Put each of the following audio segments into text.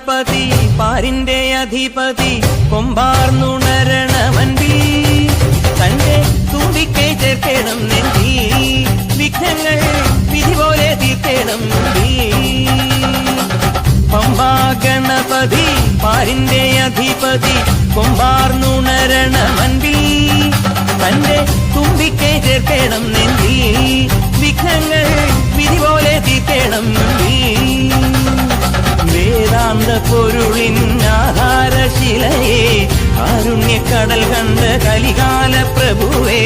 ഗണപതി പാരിന്റെ അധിപതി കൊമ്പാർന്നുണരണമൻപി തന്റെ തുമ്പിക്കൈ ചേർക്കണം നെഞ്ചി വിഘ്നങ്ങൾ വിധി പോലെ തീർക്കണം പമ്പാ ഗണപതി പാരിന്റെ അധിപതി കൊമ്പാർന്നുണരണമൻപി തന്റെ തുമ്പിക്കൈ ചേർക്കണം നെഞ്ചി വിഘ്നങ്ങൾ വിധി പോലെ തീർക്കണം വേദാന്ത പൊരുളിൻ ആധാരശിലയെ കാരുണ്യക്കടൽ കണ്ട കലികാല പ്രഭുവേ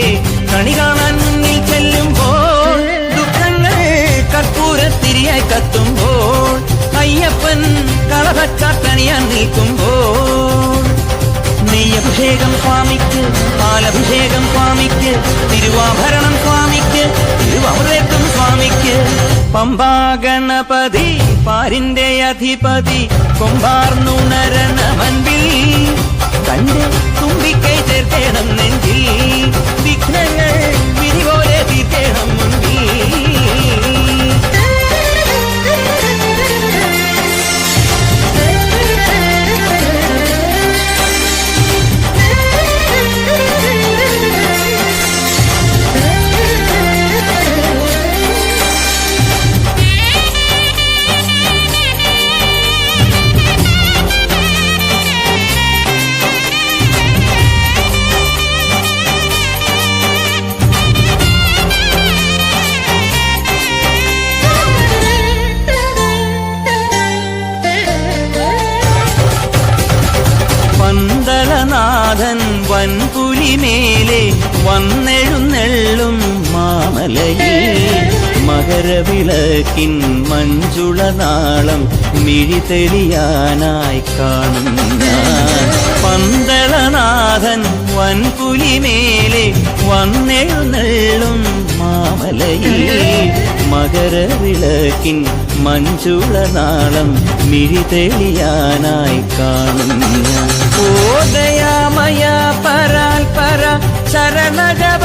കണി കാണാൻ മുന്നിൽ ചെല്ലുമ്പോൾ ദുഃഖങ്ങൾ കർപ്പൂരത്തിരിയായി കത്തുമ്പോൾ അയ്യപ്പൻ കളഭച്ചാട്ടണിയാൻ നിൽക്കുമ്പോൾ നെയ്യഭിഷേകം സ്വാമിക്ക് പാലഭിഷേകം സ്വാമിക്ക് തിരുവാഭരണം സ്വാമിക്ക് തിരുവമൃതം സ്വാമിക്ക് പമ്പാ ഗണപതി പാരിന്റെ അധിപതി കൊമ്പാർന്നുണരണമൻപിൽ തന്റെ തുമ്പിക്കൈ ചേർക്കണം നെഞ്ചിൽ വിഘ്നങ്ങൾ വിധി പോലെ തീർക്കണം മുൻപിൽ പന്തളനാഥൻ വൻപുലിമേലെ വന്നെഴുന്നെള്ളും മാമലയിൽ മകരവിളക്കിൻ മഞ്ജുളനാളം മിഴിതെളിയാനായി കാണുന്ന പന്തളനാഥൻ വൻപുലിമേലെ വന്നെഴുന്നെള്ളും മാമലയിൽ മകരവിളക്കിൻ മഞ്ജുളനാളം മിഴിതെളിയാനായി കാണുന്ന ഓ ദയാമയ പരാൽപര ശരണജപ